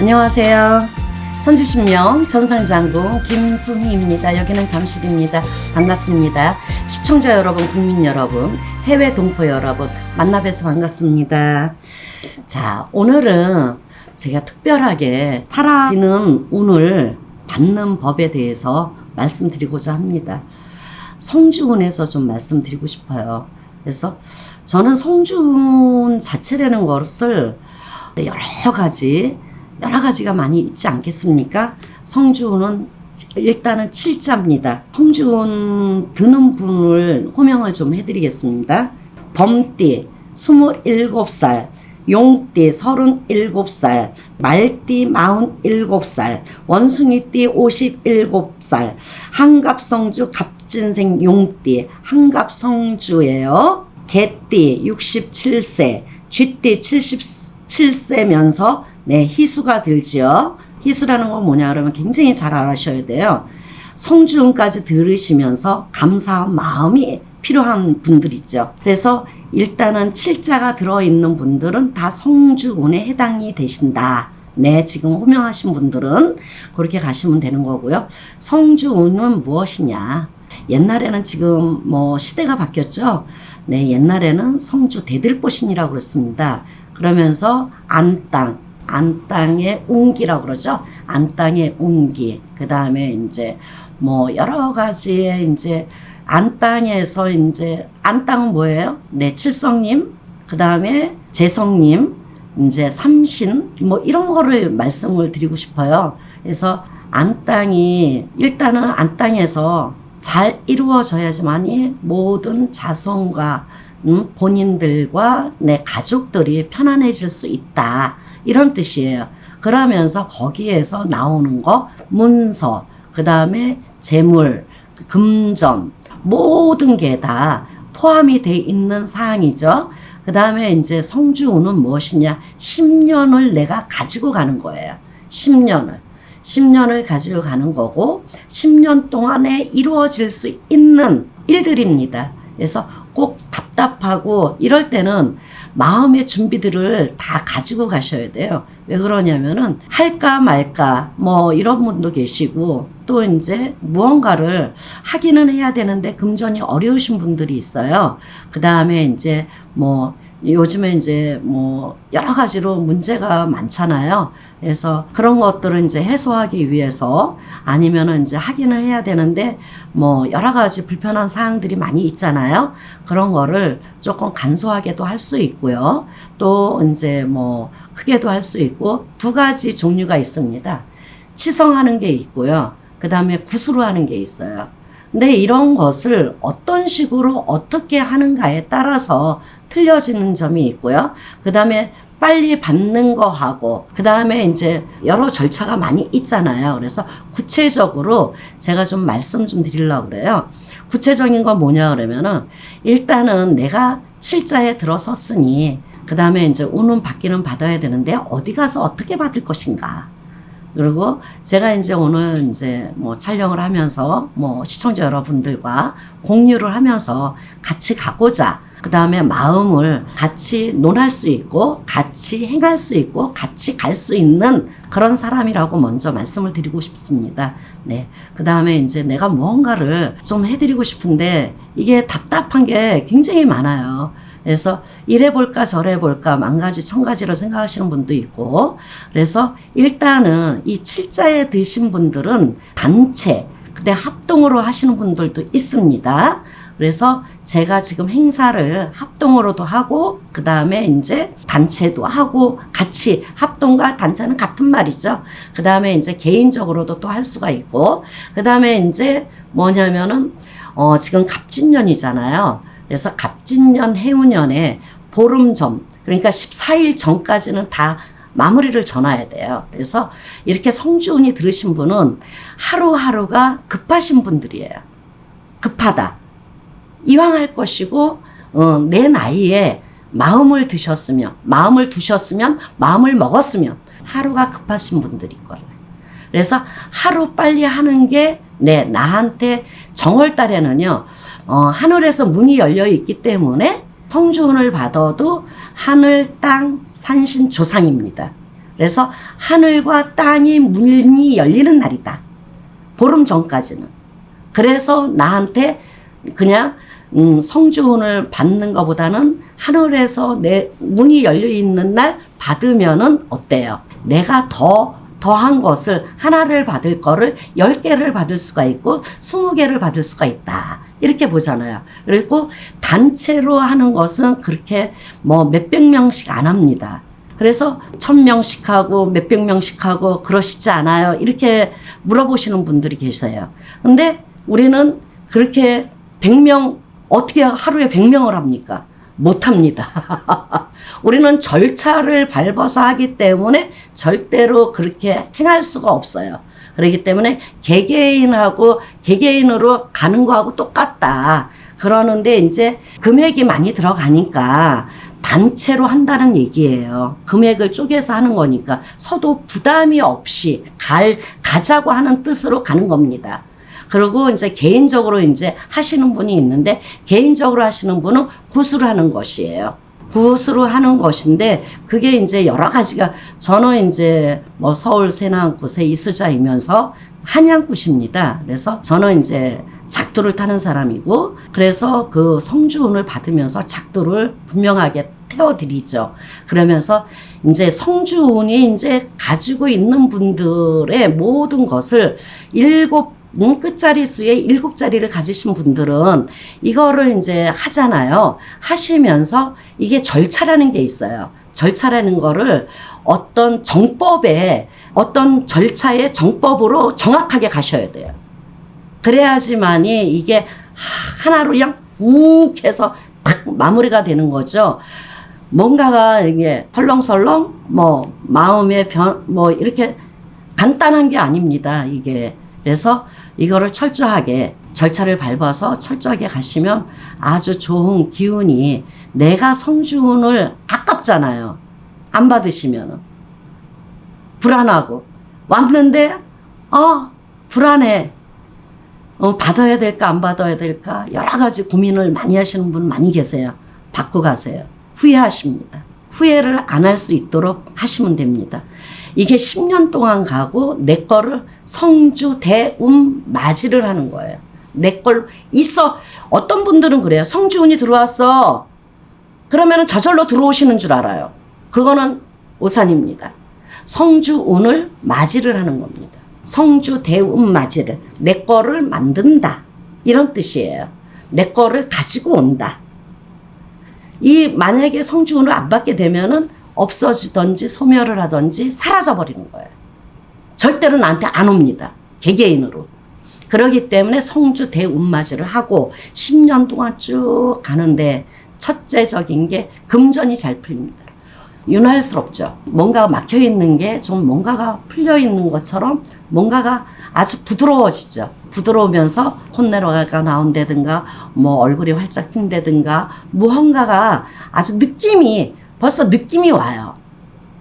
안녕하세요. 천주신명 전상장군 김순희입니다. 여기는 잠실입니다. 반갑습니다. 시청자 여러분, 국민 여러분, 해외 동포 여러분 만나 뵈서 반갑습니다. 자, 오늘은 제가 특별하게 사라지는 운을 받는 법에 대해서 말씀드리고자 합니다. 성주운에서 좀 말씀드리고 싶어요. 그래서 저는 성주운 자체라는 것을 여러 가지가 많이 있지 않겠습니까? 성주운은 일단은 7자입니다. 성주운 드는 분을 호명을 좀 해드리겠습니다. 범띠 27살, 용띠 37살, 말띠 47살, 원숭이띠 57살, 한갑성주 갑진생 용띠, 한갑성주예요. 개띠 67세, 쥐띠 77세면서 희수가 들지요. 희수라는 건 뭐냐 그러면 굉장히 잘 알아셔야 돼요. 성주운까지 들으시면서 감사한 마음이 필요한 분들이죠. 그래서 일단은 7자가 들어있는 분들은 다 성주운에 해당이 되신다. 지금 호명하신 분들은 그렇게 가시면 되는 거고요. 성주운은 무엇이냐? 옛날에는 지금 시대가 바뀌었죠. 옛날에는 성주 대들보신이라고 그랬습니다. 그러면서 안땅의 운기라고 그러죠. 안땅의 운기. 그 다음에 여러 가지의 안땅에서 안땅은 뭐예요? 칠성님, 그 다음에 재성님, 삼신, 이런 거를 말씀을 드리고 싶어요. 그래서 안땅이, 일단은 안땅에서 잘 이루어져야지만이 모든 자손과 본인들과 내 가족들이 편안해질 수 있다. 이런 뜻이에요. 그러면서 거기에서 나오는 거, 문서, 그 다음에 재물, 금전, 모든 게 다 포함이 돼 있는 사항이죠. 그 다음에 성주운은 무엇이냐? 10년을 내가 가지고 가는 거예요. 10년을 가지고 가는 거고, 10년 동안에 이루어질 수 있는 일들입니다. 그래서 꼭 답답하고 이럴 때는 마음의 준비들을 다 가지고 가셔야 돼요. 왜 그러냐면은 할까 말까 이런 분도 계시고, 또 무언가를 하기는 해야 되는데 금전이 어려우신 분들이 있어요. 그 다음에 요즘에 여러 가지로 문제가 많잖아요. 그래서 그런 것들을 해소하기 위해서 아니면은 하기는 해야 되는데 여러 가지 불편한 사항들이 많이 있잖아요. 그런 거를 조금 간소하게도 할 수 있고요. 또 크게도 할 수 있고, 두 가지 종류가 있습니다. 치성하는 게 있고요. 그 다음에 구수로 하는 게 있어요. 근데 이런 것을 어떤 식으로 어떻게 하는가에 따라서 틀려지는 점이 있고요. 그 다음에 빨리 받는 거 하고, 그 다음에 여러 절차가 많이 있잖아요. 그래서 구체적으로 제가 좀 말씀 좀 드리려고 그래요. 구체적인 건 뭐냐 그러면은, 일단은 내가 7자에 들어섰으니, 그 다음에 운은 받기는 받아야 되는데, 어디 가서 어떻게 받을 것인가. 그리고 제가 오늘 촬영을 하면서 시청자 여러분들과 공유를 하면서 같이 가고자, 그 다음에 마음을 같이 논할 수 있고, 같이 행할 수 있고, 같이 갈 수 있는 그런 사람이라고 먼저 말씀을 드리고 싶습니다. 그 다음에 내가 무언가를 좀 해드리고 싶은데, 이게 답답한 게 굉장히 많아요. 그래서 이래볼까 저래볼까 만가지 천가지로 생각하시는 분도 있고, 그래서 일단은 이 7자에 드신 분들은 단체, 근데 합동으로 하시는 분들도 있습니다. 그래서 제가 지금 행사를 합동으로도 하고, 그 다음에 단체도 하고, 같이 합동과 단체는 같은 말이죠. 그 다음에 개인적으로도 또 할 수가 있고, 그 다음에 뭐냐면은 지금 갑진년이잖아요. 그래서 갑진년 해운년에 보름전, 그러니까 14일 전까지는 다 마무리를 전해야 돼요. 그래서 이렇게 성주운이 들으신 분은 하루하루가 급하신 분들이에요. 급하다. 이왕 할 것이고, 내 나이에 마음을 두셨으면, 마음을 먹었으면 하루가 급하신 분들일 거예요. 그래서 하루 빨리 하는 게 나한테 정월달에는요, 하늘에서 문이 열려 있기 때문에 성주운을 받아도 하늘, 땅, 산신, 조상입니다. 그래서 하늘과 땅이 문이 열리는 날이다. 보름 전까지는. 그래서 나한테 그냥 성주운을 받는 것보다는 하늘에서 내 문이 열려 있는 날 받으면은 어때요? 내가 더한 것을 하나를 받을 거를 10개를 받을 수가 있고 20개를 받을 수가 있다. 이렇게 보잖아요. 그리고 단체로 하는 것은 그렇게 뭐 몇백 명씩 안 합니다. 그래서 1000명씩 하고 몇백 명씩 하고 그러시지 않아요? 이렇게 물어보시는 분들이 계세요. 근데 우리는 그렇게 100명, 어떻게 하루에 100명을 합니까? 못합니다. 우리는 절차를 밟아서 하기 때문에 절대로 그렇게 행할 수가 없어요. 그렇기 때문에 개개인으로 가는 거하고 똑같다. 그러는데 이제 금액이 많이 들어가니까 단체로 한다는 얘기예요. 금액을 쪼개서 하는 거니까 서도 부담이 없이 가자고 하는 뜻으로 가는 겁니다. 그리고 이제 개인적으로 이제 하시는 분이 있는데, 개인적으로 하시는 분은 굿으로 하는 것이에요. 굿으로 하는 것인데, 그게 이제 여러 가지가, 저는 이제 뭐 서울 세나굿의 이수자이면서 한양굿입니다. 그래서 저는 이제 작두를 타는 사람이고, 그래서 그 성주운을 받으면서 작두를 분명하게 태워드리죠. 그러면서 이제 성주운이 이제 가지고 있는 분들의 모든 것을 끝자리 수의 7자리를 가지신 분들은 이거를 이제 하잖아요. 하시면서 이게 절차라는 게 있어요. 절차라는 거를 어떤 정법에, 어떤 절차의 정법으로 정확하게 가셔야 돼요. 그래야지만이 이게 하나로 그냥 훅 해서 딱 마무리가 되는 거죠. 뭔가가 이게 설렁설렁 뭐 마음의 뭐 이렇게 간단한 게 아닙니다. 이게. 그래서 이거를 철저하게 절차를 밟아서 철저하게 가시면 아주 좋은 기운이, 내가 성주운을 아깝잖아요. 안 받으시면 불안하고 왔는데 불안해. 받아야 될까 안 받아야 될까 여러 가지 고민을 많이 하시는 분 많이 계세요. 받고 가세요. 후회하십니다. 후회를 안 할 수 있도록 하시면 됩니다. 이게 10년 동안 가고 내 거를 성주 대운 맞이를 하는 거예요. 내 걸 있어. 어떤 분들은 그래요. 성주운이 들어왔어. 그러면 저절로 들어오시는 줄 알아요. 그거는 오산입니다. 성주운을 맞이를 하는 겁니다. 성주 대운 맞이를. 내 거를 만든다. 이런 뜻이에요. 내 거를 가지고 온다. 만약에 성주운을 안 받게 되면은 없어지든지 소멸을 하든지 사라져 버리는 거예요. 절대로 나한테 안 옵니다. 개개인으로. 그러기 때문에 성주 대운맞이를 하고 10년 동안 쭉 가는데 첫째적인 게 금전이 잘 풀립니다. 윤활스럽죠. 뭔가가 막혀 있는 게 좀 뭔가가 풀려 있는 것처럼 뭔가가 아주 부드러워지죠. 부드러우면서 콧내로가 나온다든가 뭐 얼굴이 활짝 핀다든가 무언가가 아주 벌써 느낌이 와요.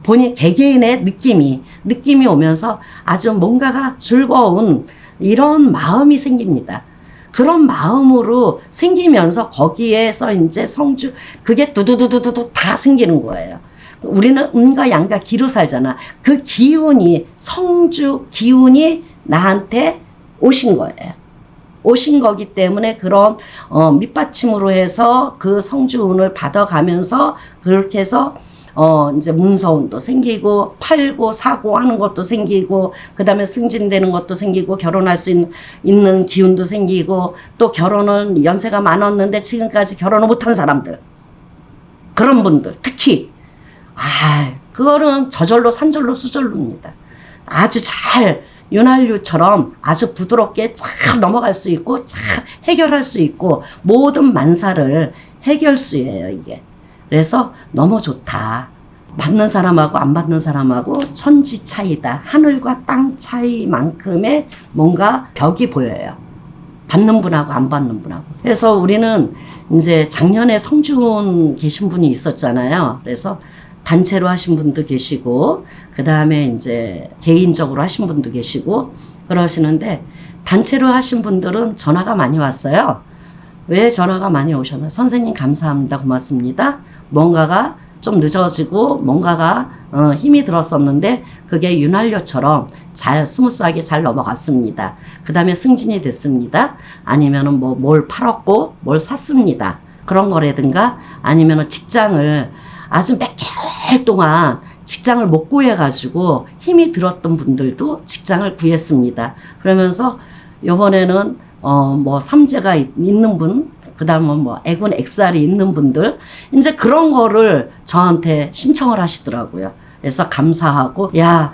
본인 개개인의 느낌이 오면서 아주 뭔가가 즐거운 이런 마음이 생깁니다. 그런 마음으로 생기면서 거기에서 이제 성주, 그게 두두두두두 다 생기는 거예요. 우리는 음과 양과 기로 살잖아. 그 기운이, 성주 기운이 나한테 오신 거예요. 오신 거기 때문에 그런 밑받침으로 해서 그 성주운을 받아가면서 그렇게 해서 이제 문서운도 생기고 팔고 사고 하는 것도 생기고 그다음에 승진되는 것도 생기고 결혼할 수 있는 기운도 생기고 또 결혼은 연세가 많았는데 지금까지 결혼을 못한 사람들, 그런 분들 특히 그거는 저절로 산절로 수절로입니다. 아주 잘 윤활유처럼 아주 부드럽게 잘 넘어갈 수 있고 잘 해결할 수 있고 모든 만사를 해결수예요, 이게. 그래서 너무 좋다. 받는 사람하고 안 받는 사람하고 천지 차이다. 하늘과 땅 차이만큼의 뭔가 벽이 보여요. 받는 분하고 안 받는 분하고. 그래서 우리는 이제 작년에 성주운 계신 분이 있었잖아요. 그래서 단체로 하신 분도 계시고 그 다음에 이제 개인적으로 하신 분도 계시고 그러시는데, 단체로 하신 분들은 전화가 많이 왔어요. 왜 전화가 많이 오셨나? 선생님 감사합니다. 고맙습니다. 뭔가가 좀 늦어지고 뭔가가 힘이 들었었는데 그게 윤활유처럼 잘 스무스하게 잘 넘어갔습니다. 그 다음에 승진이 됐습니다. 아니면은 뭐 뭘 팔았고 뭘 샀습니다. 그런 거라든가 아니면은 직장을 아주 몇 개월 동안 직장을 못 구해가지고 힘이 들었던 분들도 직장을 구했습니다. 그러면서 요번에는 뭐 삼재가 있는 분, 그 다음에 뭐 애군 XR이 있는 분들, 이제 그런 거를 저한테 신청을 하시더라고요. 그래서 감사하고, 야,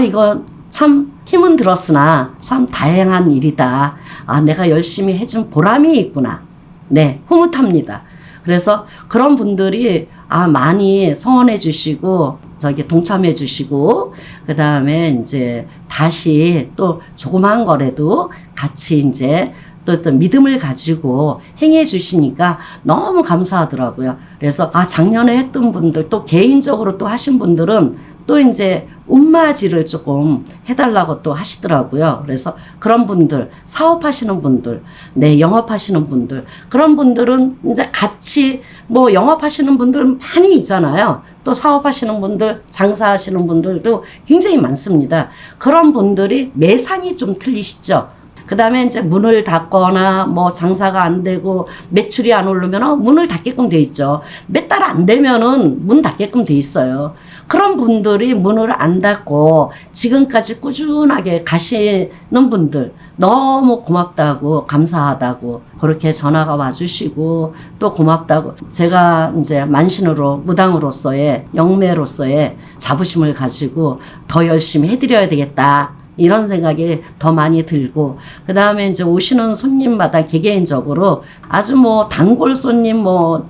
이거 참 힘은 들었으나 참 다행한 일이다. 아, 내가 열심히 해준 보람이 있구나. 네, 흐뭇합니다. 그래서 그런 분들이 많이 성원해 주시고, 동참해 주시고, 그 다음에 이제 다시 또 조그마한 거라도 같이 이제 또 믿음을 가지고 행해 주시니까 너무 감사하더라고요. 그래서 작년에 했던 분들 또 개인적으로 또 하신 분들은 또 이제 운맞이를 조금 해달라고 또 하시더라고요. 그래서 그런 분들, 사업하시는 분들, 네, 영업하시는 분들, 그런 분들은 이제 같이 뭐 영업하시는 분들 많이 있잖아요. 또 사업하시는 분들, 장사하시는 분들도 굉장히 많습니다. 그런 분들이 매상이 좀 틀리시죠. 그 다음에 이제 문을 닫거나 뭐 장사가 안 되고 매출이 안 오르면 문을 닫게끔 돼 있죠. 몇 달 안 되면은 문 닫게끔 돼 있어요. 그런 분들이 문을 안 닫고 지금까지 꾸준하게 가시는 분들 너무 고맙다고 감사하다고 그렇게 전화가 와주시고 또 고맙다고 제가 이제 만신으로 무당으로서의 영매로서의 자부심을 가지고 더 열심히 해드려야 되겠다. 이런 생각이 더 많이 들고, 그 다음에 이제 오시는 손님마다 개개인적으로 아주 뭐 단골 손님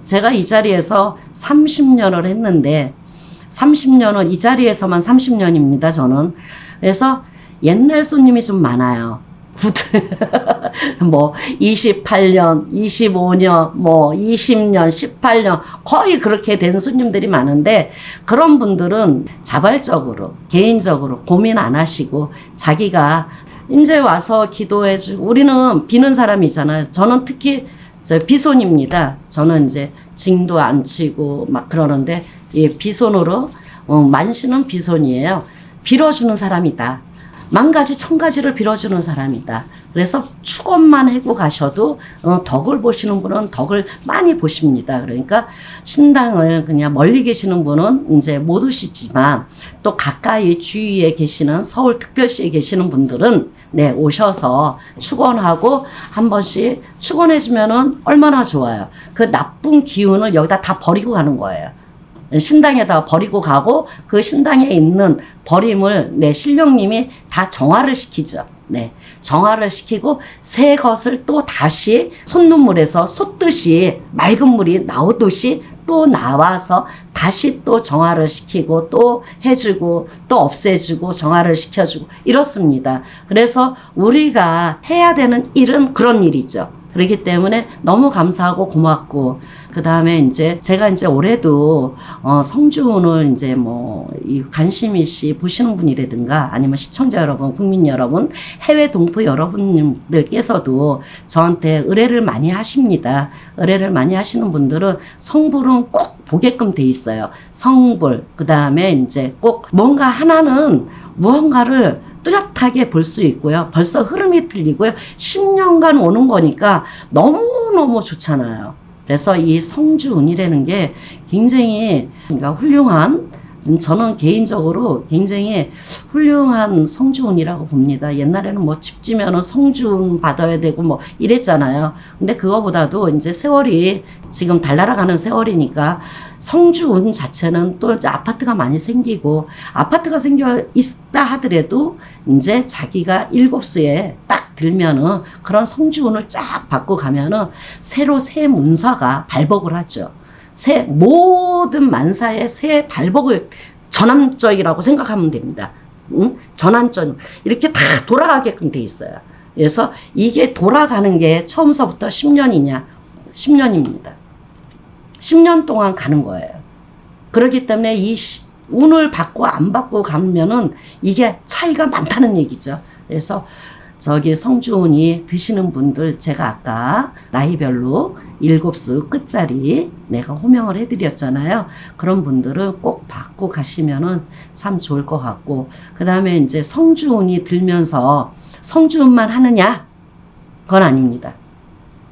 제가 이 자리에서 30년을 했는데, 30년을 이 자리에서만 30년입니다, 저는. 그래서 옛날 손님이 좀 많아요. 28년, 25년, 20년, 18년, 거의 그렇게 된 손님들이 많은데, 그런 분들은 자발적으로, 개인적으로 고민 안 하시고, 자기가 이제 와서 기도해주고, 우리는 비는 사람이잖아요. 저는 특히 비손입니다. 저는 이제 징도 안 치고 막 그러는데, 비손으로, 만신은 비손이에요. 빌어주는 사람이다. 만 가지 천 가지를 빌어주는 사람이다. 그래서 축원만 하고 가셔도 덕을 보시는 분은 덕을 많이 보십니다. 그러니까 신당을 그냥 멀리 계시는 분은 이제 못 오시지만 또 가까이 주위에 계시는 서울 특별시에 계시는 분들은 네, 오셔서 축원하고 한 번씩 축원해 주면은 얼마나 좋아요. 그 나쁜 기운을 여기다 다 버리고 가는 거예요. 신당에다 버리고 가고 그 신당에 있는 버림을 신령님이 다 정화를 시키죠. 네, 정화를 시키고 새 것을 또 다시 솟는물에서 솟듯이 맑은 물이 나오듯이 또 나와서 다시 또 정화를 시키고 또 해주고 또 없애주고 정화를 시켜주고 이렇습니다. 그래서 우리가 해야 되는 일은 그런 일이죠. 그렇기 때문에 너무 감사하고 고맙고, 그 다음에 이제 제가 이제 올해도 성주운을 이제 이 관심이시 보시는 분이라든가 아니면 시청자 여러분, 국민 여러분, 해외 동포 여러분들께서도 저한테 의뢰를 많이 하십니다. 의뢰를 많이 하시는 분들은 성불은 꼭 보게끔 돼 있어요. 성불, 그 다음에 이제 꼭 뭔가 하나는 무언가를 뚜렷하게 볼 수 있고요. 벌써 흐름이 틀리고요. 10년간 오는 거니까 너무너무 좋잖아요. 그래서 이 성주운이라는 게 굉장히 훌륭한, 저는 개인적으로 굉장히 훌륭한 성주운이라고 봅니다. 옛날에는 집 지면은 성주운 받아야 되고 이랬잖아요. 근데 그거보다도 이제 세월이 지금 달나라가는 세월이니까 성주운 자체는 또 이제 아파트가 많이 생기고, 아파트가 생겨 있다 하더라도 이제 자기가 7수에 딱 들면은 그런 성주운을 쫙 받고 가면은 새로 새 문서가 발복을 하죠. 모든 만사의 새 발복을 전환적이라고 생각하면 됩니다. 전환적. 이렇게 다 돌아가게끔 돼 있어요. 그래서 이게 돌아가는 게 처음서부터 10년이냐? 10년입니다. 10년 동안 가는 거예요. 그렇기 때문에 이 운을 받고 안 받고 가면은 이게 차이가 많다는 얘기죠. 그래서 성주운이 드시는 분들 제가 아까 나이별로 7수 끝자리 내가 호명을 해드렸잖아요. 그런 분들은 꼭 받고 가시면은 참 좋을 것 같고, 그 다음에 이제 성주운이 들면서 성주운만 하느냐? 그건 아닙니다.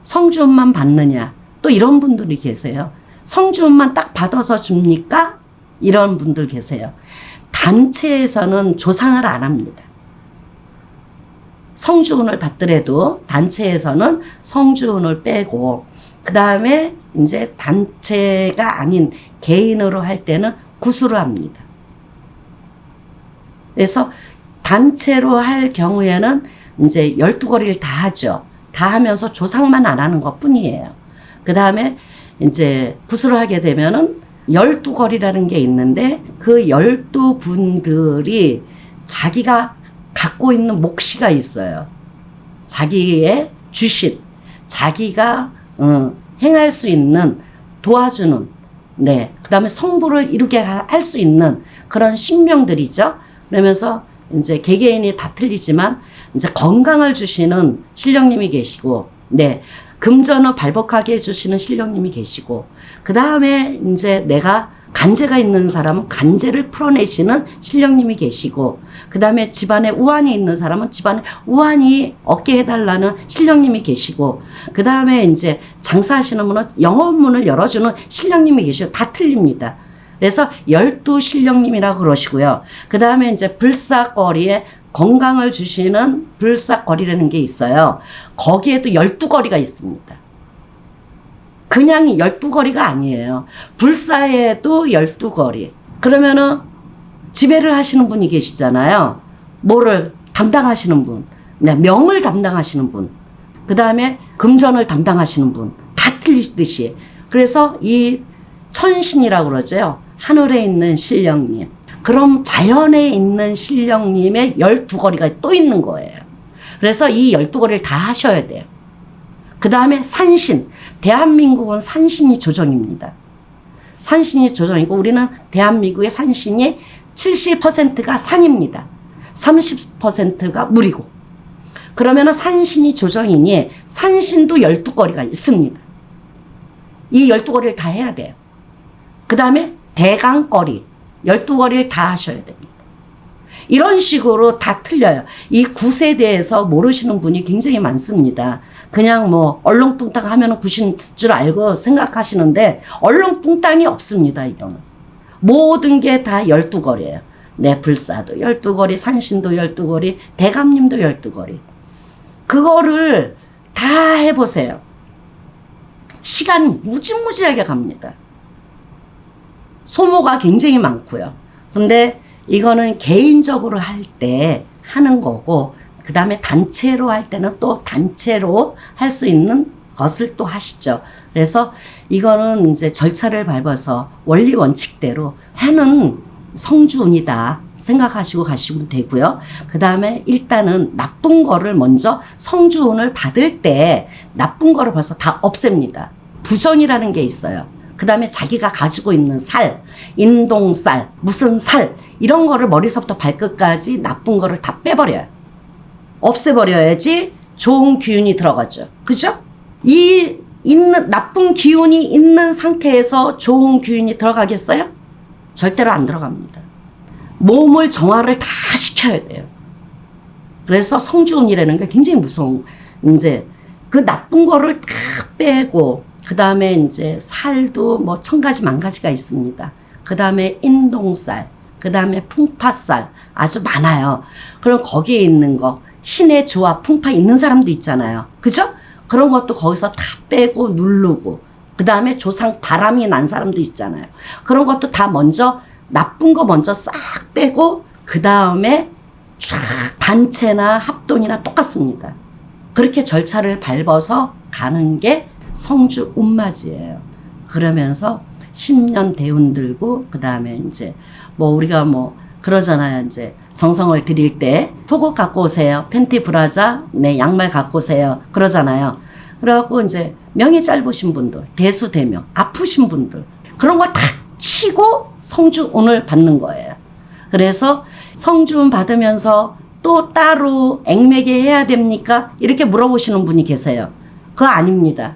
성주운만 받느냐? 또 이런 분들이 계세요. 성주운만 딱 받아서 줍니까? 이런 분들 계세요. 단체에서는 조상을 안 합니다. 성주운을 받더라도 단체에서는 성주운을 빼고, 그 다음에 이제 단체가 아닌 개인으로 할 때는 구수를 합니다. 그래서 단체로 할 경우에는 이제 12거리를 다 하죠. 다 하면서 조상만 안 하는 것 뿐이에요. 그 다음에 이제 구수를 하게 되면은 12거리라는 게 있는데, 그 12분들이 자기가 갖고 있는 몫이가 있어요. 자기의 주신, 자기가 행할 수 있는, 도와주는, 네, 그 다음에 성부를 이루게 할 수 있는 그런 신명들이죠. 그러면서 이제 개개인이 다 틀리지만 이제 건강을 주시는 신령님이 계시고, 네, 금전을 발복하게 해주시는 신령님이 계시고, 그 다음에 이제 내가 간제가 있는 사람은 간제를 풀어내시는 신령님이 계시고, 그 다음에 집안에 우환이 있는 사람은 집안에 우환이 얻게 해달라는 신령님이 계시고, 그 다음에 이제 장사하시는 분은 영업문을 열어주는 신령님이 계시고, 다 틀립니다. 그래서 12신령님이라고 그러시고요. 그 다음에 이제 불사거리에 건강을 주시는 불사거리라는 게 있어요. 거기에도 12거리가 있습니다. 그냥 12거리가 아니에요. 불사에도 12거리. 그러면은 지배를 하시는 분이 계시잖아요. 뭐를 담당하시는 분. 네, 명을 담당하시는 분. 그 다음에 금전을 담당하시는 분. 다 틀리듯이. 그래서 이 천신이라고 그러죠. 하늘에 있는 신령님. 그럼 자연에 있는 신령님의 12거리가 또 있는 거예요. 그래서 이 12거리를 다 하셔야 돼요. 그 다음에 산신. 대한민국은 산신이 조정입니다. 산신이 조정이고, 우리는 대한민국의 산신이 70%가 산입니다. 30%가 물이고. 그러면은 산신이 조정이니 산신도 12거리가 있습니다. 이 12거리를 다 해야 돼요. 그 다음에 대강거리. 12거리를 다 하셔야 됩니다. 이런 식으로 다 틀려요. 이 굿에 대해서 모르시는 분이 굉장히 많습니다. 그냥 뭐 얼렁뚱땅 하면 굿인 줄 알고 생각하시는데, 얼렁뚱땅이 없습니다. 이거는 모든 게 다 12거리예요. 네, 불사도 12거리, 산신도 12거리, 대감님도 12거리. 그거를 다 해보세요. 시간이 무지무지하게 갑니다. 소모가 굉장히 많고요. 근데 이거는 개인적으로 할 때 하는 거고, 그 다음에 단체로 할 때는 또 단체로 할 수 있는 것을 또 하시죠. 그래서 이거는 이제 절차를 밟아서 원리 원칙대로 하는 성주운이다 생각하시고 가시면 되고요. 그 다음에 일단은 나쁜 거를 먼저, 성주운을 받을 때 나쁜 거를 벌써 다 없앱니다. 부전이라는 게 있어요. 그 다음에 자기가 가지고 있는 살, 인동살, 무슨 살, 이런 거를 머리서부터 발끝까지 나쁜 거를 다 빼버려요. 없애버려야지 좋은 기운이 들어가죠. 그죠? 이 있는 나쁜 기운이 있는 상태에서 좋은 기운이 들어가겠어요? 절대로 안 들어갑니다. 몸을 정화를 다 시켜야 돼요. 그래서 성주운이라는 게 굉장히 무서운, 이제 그 나쁜 거를 다 빼고, 그 다음에 이제 살도 뭐 1000가지 만가지가 있습니다. 그 다음에 인동살, 그 다음에 풍파살, 아주 많아요. 그럼 거기에 있는 거, 신의 조화, 풍파 있는 사람도 있잖아요. 그죠? 그런 것도 거기서 다 빼고 누르고, 그 다음에 조상 바람이 난 사람도 있잖아요. 그런 것도 다 먼저, 나쁜 거 먼저 싹 빼고, 그 다음에 단체나 합동이나 똑같습니다. 그렇게 절차를 밟아서 가는 게 성주 운맞이에요. 그러면서 10년 대운 들고, 그 다음에 이제 뭐 우리가 뭐 그러잖아요. 이제 정성을 드릴 때 속옷 갖고 오세요. 팬티 브라자, 네, 양말 갖고 오세요. 그러잖아요. 그래갖고 이제 명이 짧으신 분들, 대수대명, 아프신 분들, 그런 걸 다 치고 성주운을 받는 거예요. 그래서 성주운 받으면서 또 따로 액매게 해야 됩니까? 이렇게 물어보시는 분이 계세요. 그거 아닙니다.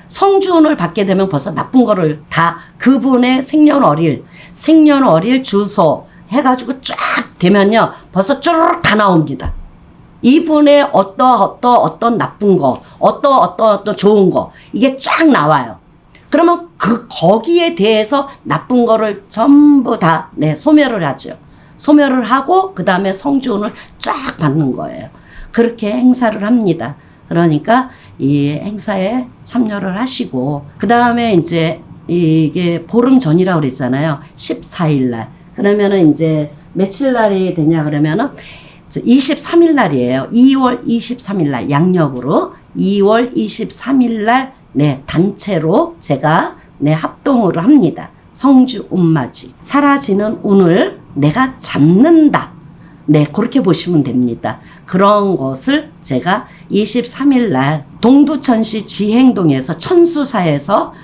성주운을 받게 되면 벌써 나쁜 거를 다 그분의 생년월일 주소 해가지고 쫙 되면요. 벌써 쭈르륵 다 나옵니다. 이분의 어떤 나쁜 거, 어떤 좋은 거, 이게 쫙 나와요. 그러면 거기에 대해서 나쁜 거를 전부 다, 소멸을 하죠. 소멸을 하고, 그 다음에 성주운을 쫙 받는 거예요. 그렇게 행사를 합니다. 그러니까 이 행사에 참여를 하시고, 그 다음에 이제 이게 보름 전이라고 그랬잖아요. 14일 날. 그러면은 이제 며칠 날이 되냐 그러면은 23일 날이에요. 2월 23일 날 양력으로 2월 23일 날 단체로 제가 합동으로 합니다. 성주 운맞이. 사라지는 운을 내가 잡는다. 그렇게 보시면 됩니다. 그런 것을 제가 23일 날 동두천시 지행동에서 천수사에서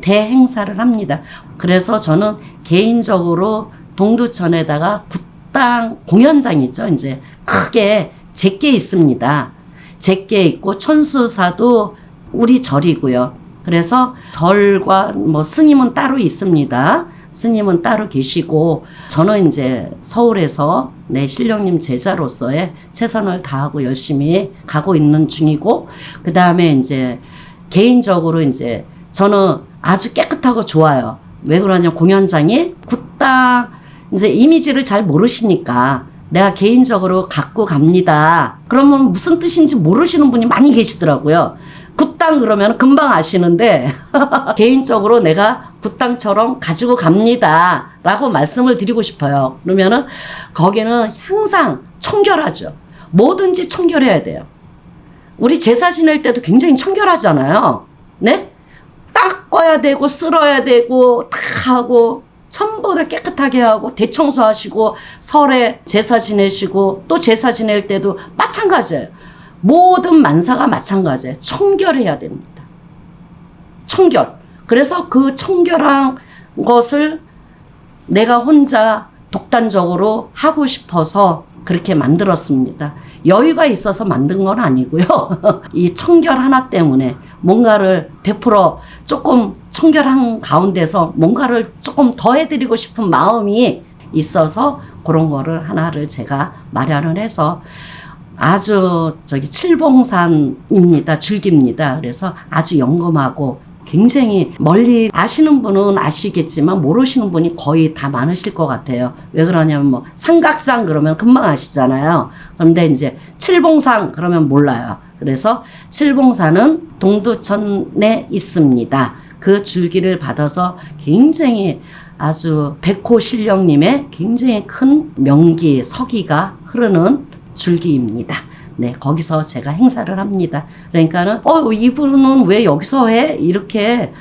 대행사를 합니다. 그래서 저는 개인적으로 동두천에다가 굿당 공연장 있죠. 이제 크게 제게 있습니다. 제게 있고 천수사도 우리 절이고요. 그래서 절과 스님은 따로 있습니다. 스님은 따로 계시고 저는 이제 서울에서 신령님 제자로서의 최선을 다하고 열심히 가고 있는 중이고, 그 다음에 이제 개인적으로 이제 저는 아주 깨끗하고 좋아요. 왜 그러냐, 공연장이 굿당 이제 이미지를 잘 모르시니까 내가 개인적으로 갖고 갑니다. 그러면 무슨 뜻인지 모르시는 분이 많이 계시더라고요. 굿당 그러면 금방 아시는데 개인적으로 내가 굿당처럼 가지고 갑니다 라고 말씀을 드리고 싶어요. 그러면은 거기는 항상 청결하죠. 뭐든지 청결해야 돼요. 우리 제사 지낼 때도 굉장히 청결하잖아요. 닦아야 되고 쓸어야 되고 다 하고 전부 다 깨끗하게 하고 대청소하시고 설에 제사 지내시고 또 제사 지낼 때도 마찬가지예요. 모든 만사가 마찬가지예요. 청결해야 됩니다. 청결. 그래서 그 청결한 것을 내가 혼자 독단적으로 하고 싶어서 그렇게 만들었습니다. 여유가 있어서 만든 건 아니고요. 이 청결 하나 때문에 뭔가를 100% 조금 청결한 가운데서 뭔가를 조금 더 해드리고 싶은 마음이 있어서 그런 거를 하나를 제가 마련을 해서 아주 칠봉산입니다. 줄기입니다. 그래서 아주 영검하고 굉장히 멀리 아시는 분은 아시겠지만 모르시는 분이 거의 다 많으실 것 같아요. 왜 그러냐면 삼각산 그러면 금방 아시잖아요. 그런데 이제 칠봉산 그러면 몰라요. 그래서 칠봉산은 동두천에 있습니다. 그 줄기를 받아서 굉장히 아주 백호 신령님의 굉장히 큰 명기 서기가 흐르는 줄기입니다. 거기서 제가 행사를 합니다. 그러니까는 이분은 왜 여기서 해? 이렇게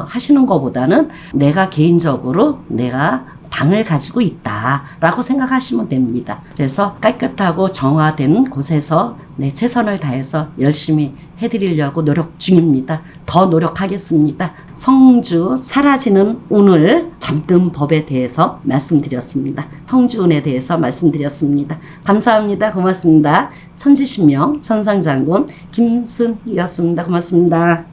하시는 것보다는 내가 개인적으로 내가 당을 가지고 있다라고 생각하시면 됩니다. 그래서 깨끗하고 정화된 곳에서 최선을 다해서 열심히 해드리려고 노력 중입니다. 더 노력하겠습니다. 성주 사라지는 운을 잡는 법에 대해서 말씀드렸습니다. 성주운에 대해서 말씀드렸습니다. 감사합니다. 고맙습니다. 천지신명 천상장군 김순희였습니다. 고맙습니다.